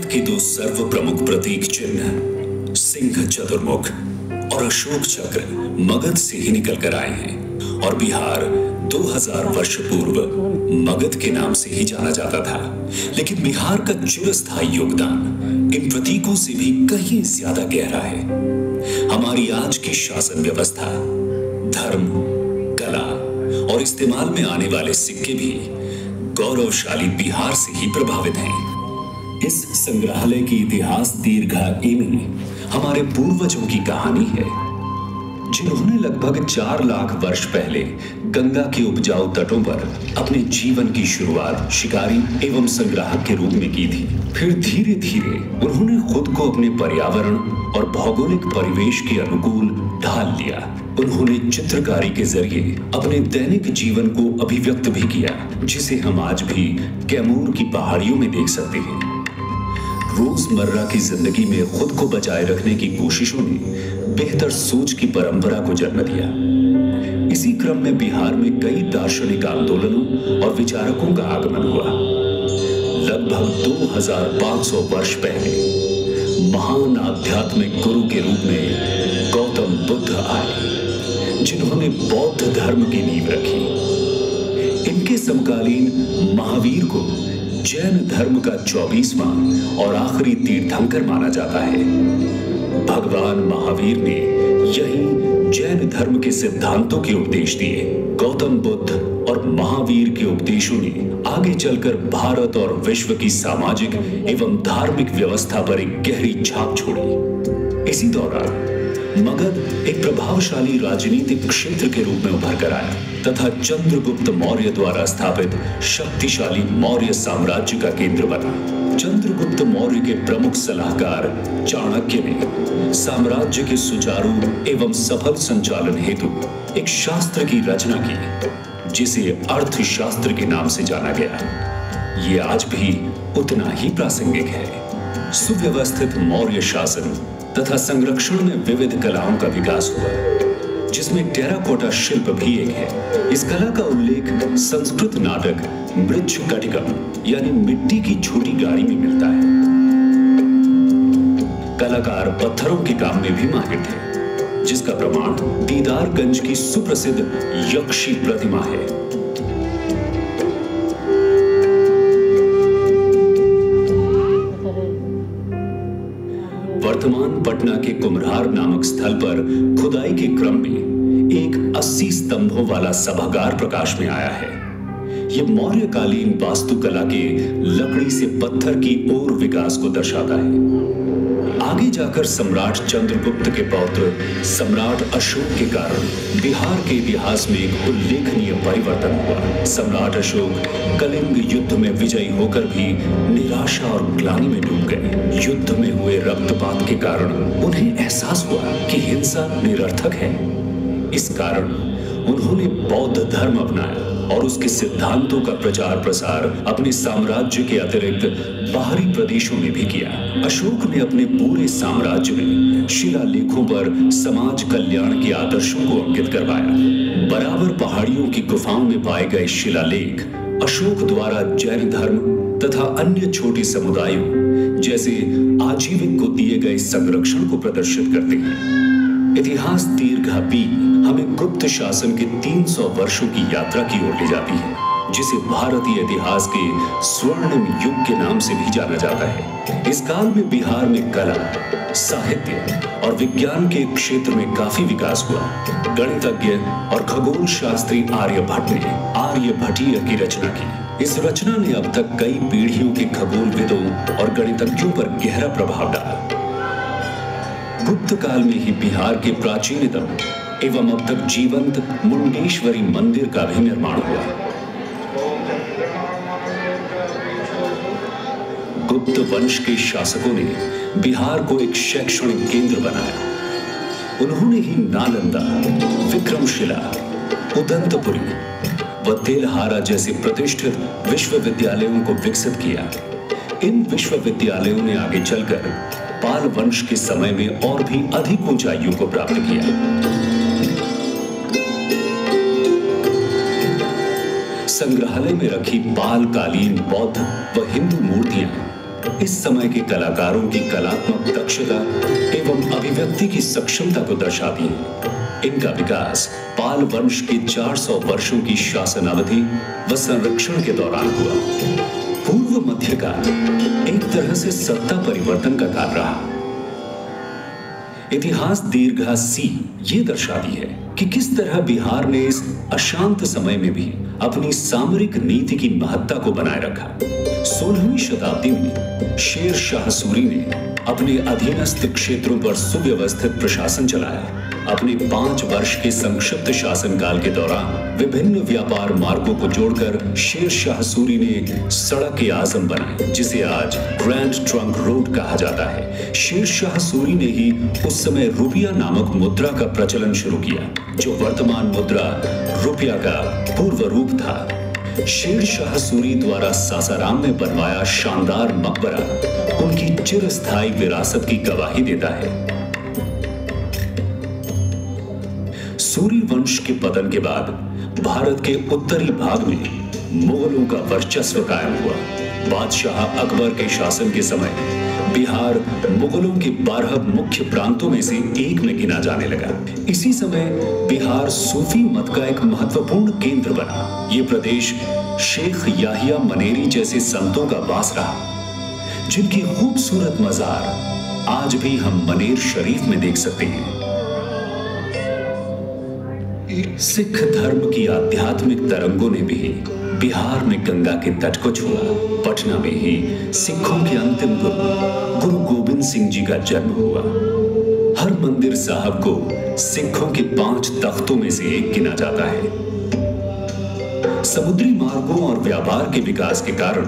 भारत के दो सर्व प्रमुख प्रतीक चिन्ह सिंह चतुर्मुख और अशोक चक्र मगध से ही निकल कर आए हैं और बिहार 2000 वर्ष पूर्व मगध के नाम से ही जाना जाता था। लेकिन बिहार का चिरस्थायी योगदान इन प्रतीकों से भी कहीं ज्यादा गहरा है। हमारी आज की शासन व्यवस्था, धर्म, कला और इस्तेमाल में आने वाले सिक्के भी गौरवशाली बिहार से ही प्रभावित हैं। इस संग्रहालय की इतिहास दीर्घा एमी हमारे पूर्वजों की कहानी है, जिन्होंने लगभग 4 लाख वर्ष पहले गंगा के उपजाऊ तटों पर अपने जीवन की शुरुआत शिकारी एवं संग्राहक के रूप में की थी। फिर धीरे धीरे उन्होंने खुद को अपने पर्यावरण और भौगोलिक परिवेश के अनुकूल ढाल लिया। उन्होंने चित्रकारी के जरिए अपने दैनिक जीवन को अभिव्यक्त भी किया, जिसे हम आज भी कैमूर की पहाड़ियों में देख सकते हैं। रोजमर्रा की जिंदगी में खुद को बचाए रखने की कोशिशों ने बेहतर सोच की परंपरा को जन्म दिया। इसी क्रम में बिहार में कई दार्शनिक आंदोलनों और विचारकों का आगमन हुआ। लगभग 2500 वर्ष पहले महान आध्यात्मिक गुरु के रूप में गौतम बुद्ध आए, जिन्होंने बौद्ध धर्म की नींव रखी। इनके समकालीन महावीर को जैन धर्म का 24वां और आखिरी तीर्थंकर माना जाता है। भगवान महावीर ने यही जैन धर्म के सिद्धांतों के उपदेश दिए। गौतम बुद्ध और महावीर के उपदेशों ने आगे चलकर भारत और विश्व की सामाजिक एवं धार्मिक व्यवस्था पर एक गहरी छाप छोड़ी। इसी दौरान मगध एक प्रभावशाली राजनीतिक क्षेत्र के रूप में उभर कर आया तथा चंद्रगुप्त मौर्य द्वारा स्थापित शक्तिशाली मौर्य साम्राज्य का केंद्र बना। चंद्रगुप्त मौर्य के प्रमुख सलाहकार चाणक्य ने साम्राज्य के सुचारू एवं सफल संचालन हेतु एक शास्त्र की रचना की, जिसे अर्थशास्त्र के नाम से जाना गया। ये आज भी उतना ही प्रासंगिक है। सुव्यवस्थित मौर्य शासन तथा संरक्षण में विविध कलाओं का विकास हुआ, जिसमें टेराकोटा शिल्प भी एक है। इस कला का उल्लेख संस्कृत नाटक मृच्छकटिकम यानी मिट्टी की छोटी गाड़ी में मिलता है। कलाकार पत्थरों के काम में भी माहिर थे, जिसका प्रमाण दीदारगंज की सुप्रसिद्ध यक्षी प्रतिमा है। वर्तमान पटना के कुम्हरार नामक स्थल पर खुदाई के क्रम में एक 80 स्तंभों वाला सभागार प्रकाश में आया है। यह मौर्यकालीन वास्तुकला के लकड़ी से पत्थर की ओर विकास को दर्शाता है। आगे जाकर सम्राट चंद्रगुप्त के पौत्र सम्राट अशोक के कारण बिहार के इतिहास में एक उल्लेखनीय परिवर्तन हुआ। सम्राट अशोक कलिंग युद्ध में विजयी होकर भी निराशा और ग्लानि में डूब गए। युद्ध में हुए रक्तपात के कारण उन्हें एहसास हुआ कि हिंसा निरर्थक है। इस कारण उन्होंने बौद्ध धर्म अपनाया और उसके सिद्धांतों का प्रचार प्रसार अपने साम्राज्य के अतिरिक्त बाहरी प्रदेशों में भी किया। अशोक ने अपने पूरे साम्राज्य में शिलालेखों पर समाज कल्याण के आदर्शों को अंकित करवाया। बराबर पहाड़ियों की गुफाओं में पाए गए शिलालेख अशोक द्वारा जैन धर्म तथा अन्य छोटे समुदायों जैसे आजीविक को दिए गए संरक्षण को प्रदर्शित करते हैं। इतिहास दीर्घा बी हमें गुप्त शासन के 300 वर्षों की यात्रा की ओर ले जाती है, जिसे भारतीय इतिहास के स्वर्णिम युग के नाम से भी जाना जाता है। इस काल में बिहार में कला, साहित्य और विज्ञान के क्षेत्र में काफी विकास हुआ। गणितज्ञ और खगोल शास्त्री आर्यभट्ट ने आर्यभट्टीय की रचना की। इस रचना ने अब तक कई पीढ़ियों के खगोलविदों और गणितज्ञों पर गहरा प्रभाव डाला। गुप्त काल में ही बिहार के प्राचीनतम एवं अब तक जीवंत मुंडेश्वरी मंदिर का भी निर्माण हुआ। गुप्त वंश के शासकों ने बिहार को एक शैक्षणिक केंद्र बनाया। उन्होंने ही नालंदा, विक्रमशिला, उदंतपुरी व तेलहारा जैसे प्रतिष्ठित विश्वविद्यालयों को विकसित किया। इन विश्वविद्यालयों ने आगे चलकर पाल वंश के समय में और भी अधिक ऊंचाइयों को प्राप्त किया। संग्रहालय में रखी पाल कालीन बौद्ध व हिंदू मूर्तियां इस समय के कलाकारों की कलात्मक दक्षता एवं अभिव्यक्ति की सक्षमता को दर्शाती है। इनका विकास पाल वंश के 400 वर्षों की शासन अवधि व संरक्षण के दौरान हुआ। पूर्व मध्यकाल एक तरह से सत्ता परिवर्तन का काल रहा। इतिहास दीर्घा सी ये दर्शाती है कि किस तरह बिहार ने इस अशांत समय में भी अपनी सामरिक नीति की महत्ता को बनाए रखा। 16वीं शताब्दी में शेर शाह सूरी ने अपने अधीनस्थ क्षेत्रों पर सुव्यवस्थित प्रशासन चलाया। अपने 5 वर्ष के संक्षिप्त शासनकाल के दौरान विभिन्न व्यापार मार्गों को जोड़कर शेर शाह सूरी ने सड़क-ए-आज़म बनाई, जिसे आज ग्रैंड ट्रंक रोड कहा जाता है। शेर शाह सूरी ने ही उस समय रुपया नामक मुद्रा का प्रचलन शुरू किया, जो वर्तमान मुद्रा रुपया का पूर्व रूप था। शेर शाह सूरी द्वारा सासाराम में बनवाया शानदार मकबरा उनकी चिरस्थायी विरासत की गवाही देता है। सूरी वंश के पतन के बाद भारत के उत्तरी भाग में मुगलों का वर्चस्व कायम हुआ। बादशाह अकबर के शासन के समय बिहार मुगलों के 12 मुख्य प्रांतों में से एक में गिना जाने लगा। इसी समय बिहार सूफी मत का एक महत्वपूर्ण केंद्र बना। ये प्रदेश शेख याहिया मनेरी जैसे संतों का वास रहा, जिनकी खूबसूरत मजार आज भी हम मनेर शरीफ में देख सकते हैं। सिख धर्म की आध्यात्मिक तरंगों ने भी बिहार में गंगा के तट को छुआ। पटना में ही सिखों के अंतिम गुरु गोविंद सिंह जी का जन्म हुआ। हरमंदिर साहब को सिखों के 5 तख्तों में से एक गिना जाता है। समुद्री मार्गों और व्यापार के विकास के कारण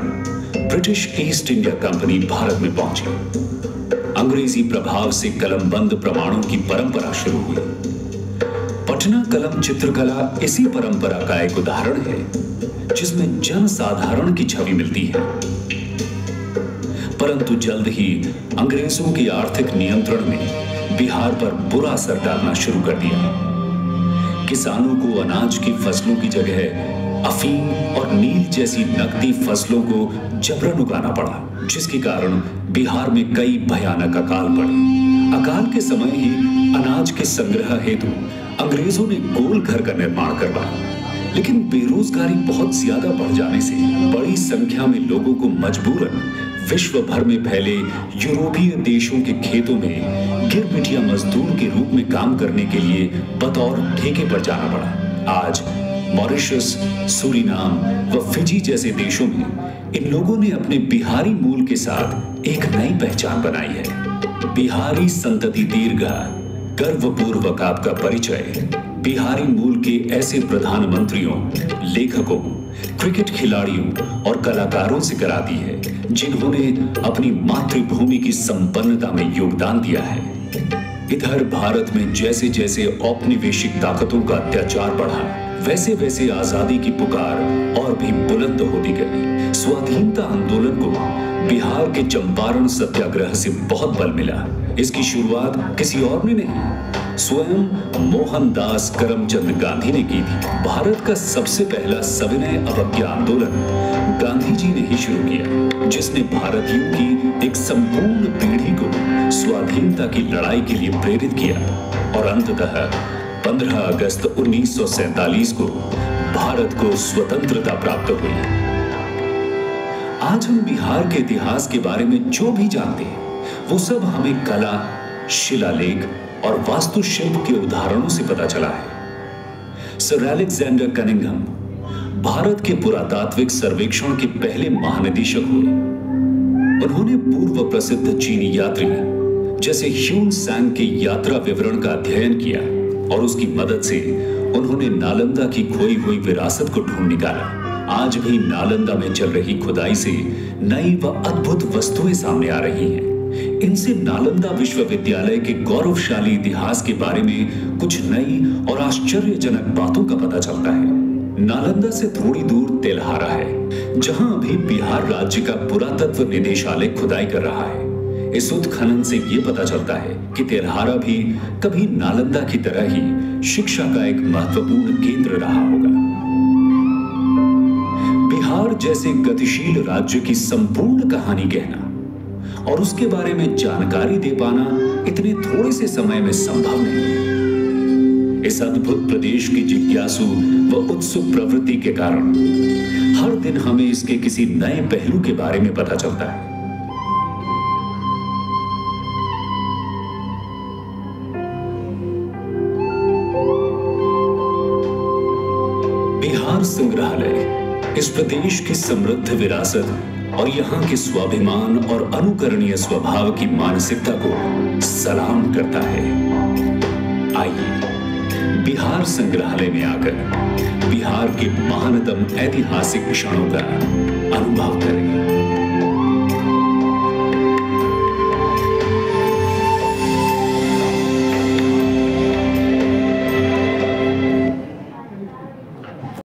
British east India company Bharat में पहुंची। अंग्रेजी प्रभाव से कलमबंद प्रमाणों की परंपरा शुरू हुई। पटना कलम चित्रकला इसी परंपरा का एक उदाहरण है, जिसमें जनसाधारण की छवि मिलती है। परंतु जल्द ही अंग्रेजों के आर्थिक नियंत्रण ने बिहार पर बुरा असर डालना शुरू कर दिया। किसानों को अनाज की फसलों की जगह अफीम और नील जैसी नकदी फसलों को जबरन उगाना पड़ा, जिसके कारण बिहार में कई भयानक अकाल पड़े। अकाल के समय ही अनाज के संग्रह हेतु अंग्रेजों ने गोल घर का निर्माण करवाया, लेकिन बेरोजगारी बहुत ज्यादा बढ़ जाने से बड़ी संख्या में लोगों को मजबूरन विश्व भर में फैले यूरोपीय देशों के खेतों में गिरमिटिया मजदूर के रूप में काम करने के लिए बतौर ठेके पर जाना पड़ा। आज मॉरिशस, सूरीनाम व फिजी जैसे देशों में इन लोगों ने अपने बिहारी मूल के साथ एक नई पहचान बनाई है। बिहारी संतति दीर्घा गर्वपूर्वक आपका परिचय बिहारी मूल के ऐसे प्रधानमंत्रियों, लेखकों, क्रिकेट खिलाड़ियों और कलाकारों से कराती है, जिन्होंने अपनी मातृभूमि की संपन्नता में योगदान दिया है। इधर भारत में जैसे जैसे औपनिवेशिक ताकतों का अत्याचार बढ़ा, वैसे वैसे आजादी की पुकार और भी बुलंद होती गई। स्वाधीनता आंदोलन को बिहार के चंपारण सत्याग्रह से बहुत बल मिला। इसकी शुरुआत किसी और ने नहीं, स्वयं मोहनदास करमचंद गांधी ने की थी। भारत का सबसे पहला सविनय अवज्ञा आंदोलन गांधी जी ने ही शुरू किया, जिसने भारतीयों की एक संपूर्ण पीढ़ी को स्वाधीनता की लड़ाई के लिए प्रेरित किया और अंततः 15 अगस्त 1947 को भारत को स्वतंत्रता प्राप्त हुई। आज हम बिहार के इतिहास के बारे में जो भी जानते हैं, वो सब हमें कला, शिलालेख और वास्तुशिल्प के उदाहरणों से पता चला है। सर अलेक्जेंडर कनिंघम भारत के पुरातात्विक सर्वेक्षण के पहले महानिदेशक हुए। उन्होंने पूर्व प्रसिद्ध चीनी यात्री जैसे ह्यून सांग के यात्रा विवरण का अध्ययन किया और उसकी मदद से उन्होंने नालंदा की खोई हुई विरासत को ढूंढ निकाला। आज भी नालंदा में चल रही खुदाई से नई व अद्भुत वस्तुएं सामने आ रही हैं। इनसे नालंदा विश्वविद्यालय के गौरवशाली इतिहास के बारे में कुछ नई और आश्चर्यजनक बातों का पता चलता है। नालंदा से थोड़ी दूर तेल्हारा है, जहां अभी बिहार राज्य का पुरातत्व निदेशालय खुदाई कर रहा है। इस उत्खनन से यह पता चलता है कि तेल्हारा भी कभी नालंदा की तरह ही शिक्षा का एक महत्वपूर्ण केंद्र रहा होगा। बिहार जैसे गतिशील राज्य की संपूर्ण कहानी कहना और उसके बारे में जानकारी दे पाना इतने थोड़े से समय में संभव नहीं। इस अद्भुत प्रदेश की जिज्ञासु व उत्सुक प्रवृत्ति के कारण हर दिन हमें इसके किसी नए पहलू के बारे में पता चलता है। बिहार संग्रहालय इस प्रदेश की समृद्ध विरासत और यहाँ के स्वाभिमान और अनुकरणीय स्वभाव की मानसिकता को सलाम करता है। आइए बिहार संग्रहालय में आकर बिहार के महानतम ऐतिहासिक क्षणों का अनुभव करें।